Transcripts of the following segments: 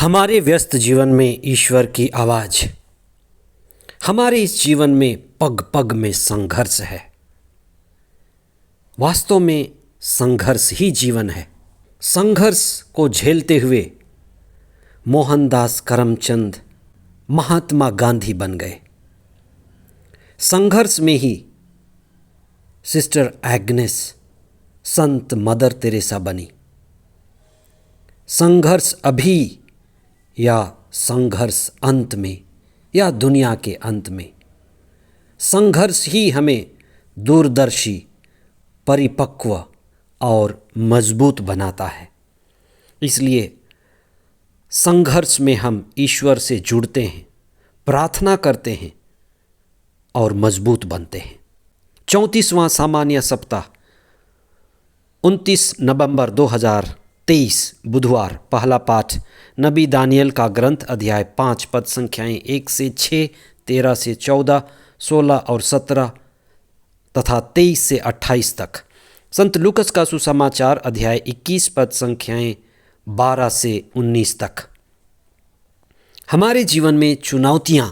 हमारे व्यस्त जीवन में ईश्वर की आवाज़, हमारे इस जीवन में पग पग में संघर्ष है। वास्तव में संघर्ष ही जीवन है। संघर्ष को झेलते हुए मोहनदास करमचंद महात्मा गांधी बन गए। संघर्ष में ही सिस्टर एग्नेस संत मदर तेरेसा बनी। संघर्ष अभी या संघर्ष अंत में या दुनिया के अंत में, संघर्ष ही हमें दूरदर्शी, परिपक्व और मजबूत बनाता है। इसलिए संघर्ष में हम ईश्वर से जुड़ते हैं, प्रार्थना करते हैं और मजबूत बनते हैं। 34वां सामान्य सप्ताह 29 नवंबर 2023 बुधवार। पहला पाठ नबी दानियल का ग्रंथ अध्याय 5 पद संख्याएं 1 से 6, 13 से 14, 16 और 17 तथा 23 से 28 तक। संत लूकस का सुसमाचार अध्याय 21 पद संख्याएं 12 से 19 तक। हमारे जीवन में चुनौतियां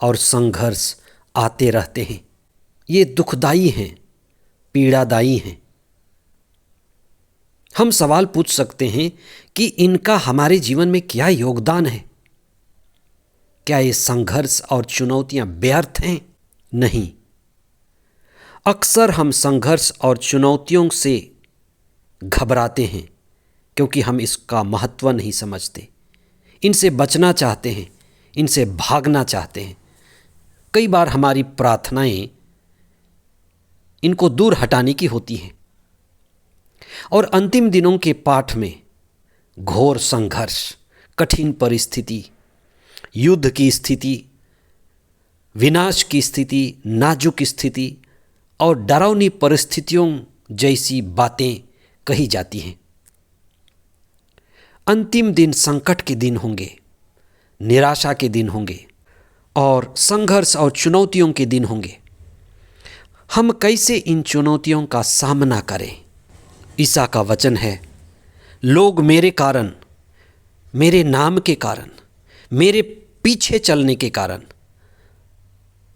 और संघर्ष आते रहते हैं। ये दुखदाई हैं, पीड़ादायी हैं। हम सवाल पूछ सकते हैं कि इनका हमारे जीवन में क्या योगदान है? क्या ये संघर्ष और चुनौतियां व्यर्थ हैं? नहीं। अक्सर हम संघर्ष और चुनौतियों से घबराते हैं क्योंकि हम इसका महत्व नहीं समझते। इनसे बचना चाहते हैं, इनसे भागना चाहते हैं। कई बार हमारी प्रार्थनाएं इनको दूर हटाने की होती हैं। और अंतिम दिनों के पाठ में घोर संघर्ष, कठिन परिस्थिति, युद्ध की स्थिति, विनाश की स्थिति, नाजुक स्थिति और डरावनी परिस्थितियों जैसी बातें कही जाती हैं। अंतिम दिन संकट के दिन होंगे, निराशा के दिन होंगे और संघर्ष और चुनौतियों के दिन होंगे। हम कैसे इन चुनौतियों का सामना करें? ईसा का वचन है, लोग मेरे कारण, मेरे नाम के कारण, मेरे पीछे चलने के कारण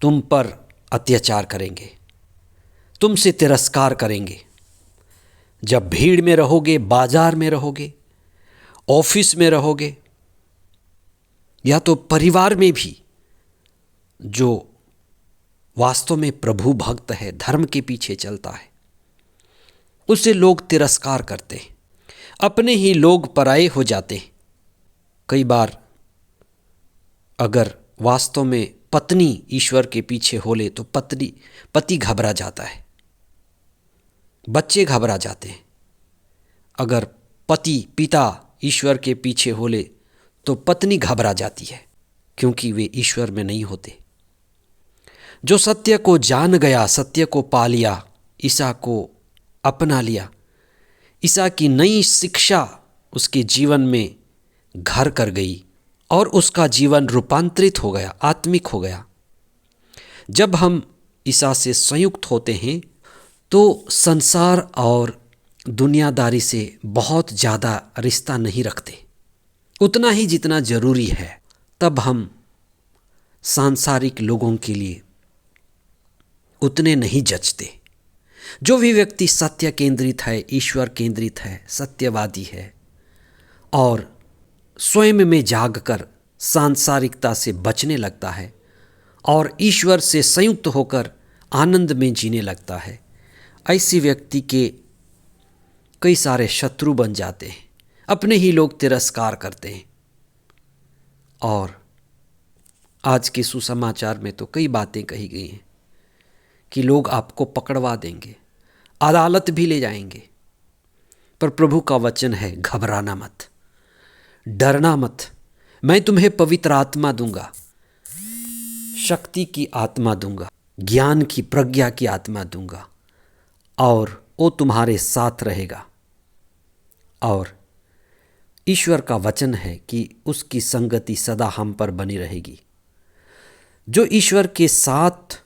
तुम पर अत्याचार करेंगे, तुमसे तिरस्कार करेंगे। जब भीड़ में रहोगे, बाजार में रहोगे, ऑफिस में रहोगे या तो परिवार में भी, जो वास्तव में प्रभु भक्त है, धर्म के पीछे चलता है, उसे लोग तिरस्कार करते हैं। अपने ही लोग पराये हो जाते हैं। कई बार अगर वास्तव में पत्नी ईश्वर के पीछे होले तो पति घबरा जाता है, बच्चे घबरा जाते हैं। अगर पिता ईश्वर के पीछे होले तो पत्नी घबरा जाती है क्योंकि वे ईश्वर में नहीं होते। जो सत्य को जान गया, सत्य को पा लिया, ईसा को अपना लिया, ईसा की नई शिक्षा उसके जीवन में घर कर गई और उसका जीवन रूपांतरित हो गया, आत्मिक हो गया। जब हम ईसा से संयुक्त होते हैं तो संसार और दुनियादारी से बहुत ज़्यादा रिश्ता नहीं रखते, उतना ही जितना ज़रूरी है। तब हम सांसारिक लोगों के लिए उतने नहीं जचते। जो भी व्यक्ति सत्य केंद्रित है, ईश्वर केंद्रित है, सत्यवादी है और स्वयं में जागकर सांसारिकता से बचने लगता है और ईश्वर से संयुक्त होकर आनंद में जीने लगता है, ऐसी व्यक्ति के कई सारे शत्रु बन जाते हैं। अपने ही लोग तिरस्कार करते हैं। और आज के सुसमाचार में तो कई बातें कही गई हैं कि लोग आपको पकड़वा देंगे, अदालत भी ले जाएंगे। पर प्रभु का वचन है, घबराना मत, डरना मत। मैं तुम्हें पवित्र आत्मा दूंगा, शक्ति की आत्मा दूंगा, ज्ञान की, प्रज्ञा की आत्मा दूंगा और वो तुम्हारे साथ रहेगा। और ईश्वर का वचन है कि उसकी संगति सदा हम पर बनी रहेगी। जो ईश्वर के साथ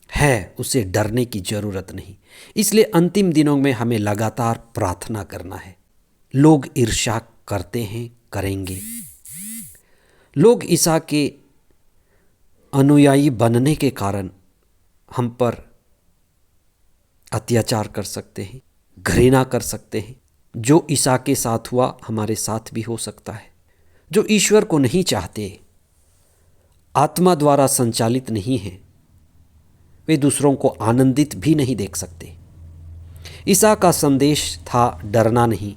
है उसे डरने की जरूरत नहीं। इसलिए अंतिम दिनों में हमें लगातार प्रार्थना करना है। लोग ईर्ष्या करते हैं, करेंगे, लोग ईसा के अनुयायी बनने के कारण हम पर अत्याचार कर सकते हैं, घृणा कर सकते हैं। जो ईसा के साथ हुआ हमारे साथ भी हो सकता है। जो ईश्वर को नहीं चाहते, आत्मा द्वारा संचालित नहीं हैं, वे दूसरों को आनंदित भी नहीं देख सकते। ईसा का संदेश था डरना नहीं,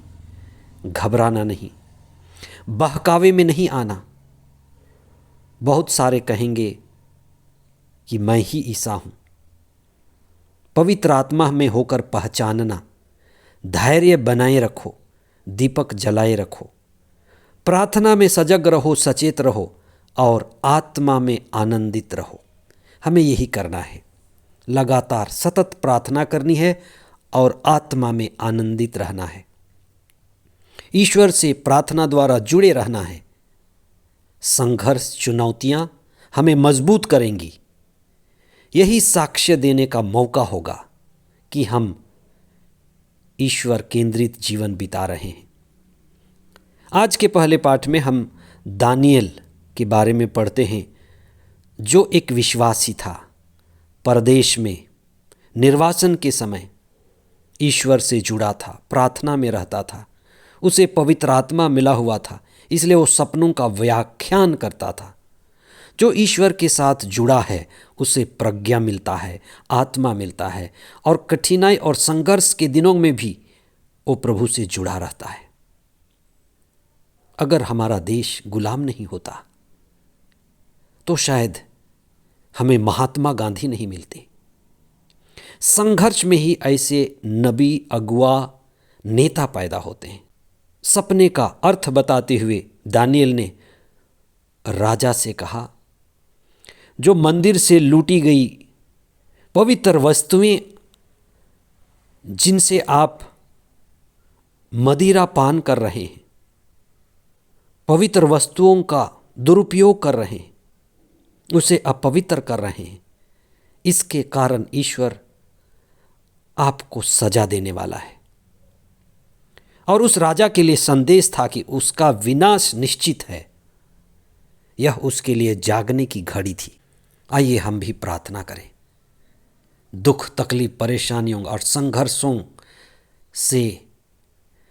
घबराना नहीं, बहकावे में नहीं आना। बहुत सारे कहेंगे कि मैं ही ईसा हूँ। पवित्र आत्मा में होकर पहचानना, धैर्य बनाए रखो, दीपक जलाए रखो, प्रार्थना में सजग रहो, सचेत रहो और आत्मा में आनंदित रहो। हमें यही करना है, लगातार सतत प्रार्थना करनी है और आत्मा में आनंदित रहना है। ईश्वर से प्रार्थना द्वारा जुड़े रहना है। संघर्ष, चुनौतियां हमें मजबूत करेंगी। यही साक्ष्य देने का मौका होगा कि हम ईश्वर केंद्रित जीवन बिता रहे हैं। आज के पहले पाठ में हम दानियल के बारे में पढ़ते हैं, जो एक विश्वासी था। परदेश में निर्वासन के समय ईश्वर से जुड़ा था, प्रार्थना में रहता था, उसे पवित्र आत्मा मिला हुआ था, इसलिए वो सपनों का व्याख्यान करता था। जो ईश्वर के साथ जुड़ा है उसे प्रज्ञा मिलता है, आत्मा मिलता है और कठिनाई और संघर्ष के दिनों में भी वो प्रभु से जुड़ा रहता है। अगर हमारा देश गुलाम नहीं होता तो शायद हमें महात्मा गांधी नहीं मिलते। संघर्ष में ही ऐसे नबी, अगुआ, नेता पैदा होते हैं। सपने का अर्थ बताते हुए दानियल ने राजा से कहा, जो मंदिर से लूटी गई पवित्र वस्तुएं जिनसे आप मदिरा पान कर रहे हैं, पवित्र वस्तुओं का दुरुपयोग कर रहे हैं, उसे अपवित्र कर रहे हैं, इसके कारण ईश्वर आपको सजा देने वाला है। और उस राजा के लिए संदेश था कि उसका विनाश निश्चित है। यह उसके लिए जागने की घड़ी थी। आइए हम भी प्रार्थना करें। दुख, तकलीफ, परेशानियों और संघर्षों से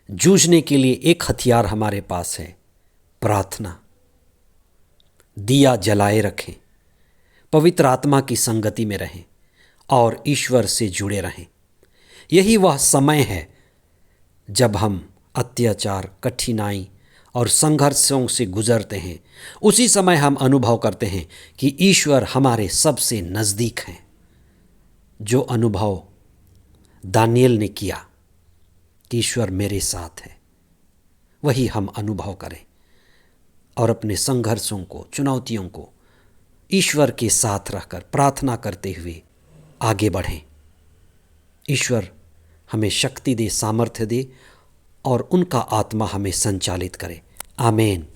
जूझने के लिए एक हथियार हमारे पास है, प्रार्थना। दिया जलाए रखें, पवित्र आत्मा की संगति में रहें और ईश्वर से जुड़े रहें। यही वह समय है जब हम अत्याचार, कठिनाई और संघर्षों से गुजरते हैं। उसी समय हम अनुभव करते हैं कि ईश्वर हमारे सबसे नज़दीक हैं। जो अनुभव दानियल ने किया कि ईश्वर मेरे साथ है, वही हम अनुभव करें और अपने संघर्षों को, चुनौतियों को ईश्वर के साथ रहकर प्रार्थना करते हुए आगे बढ़ें। ईश्वर हमें शक्ति दे, सामर्थ्य दे और उनका आत्मा हमें संचालित करे। आमीन।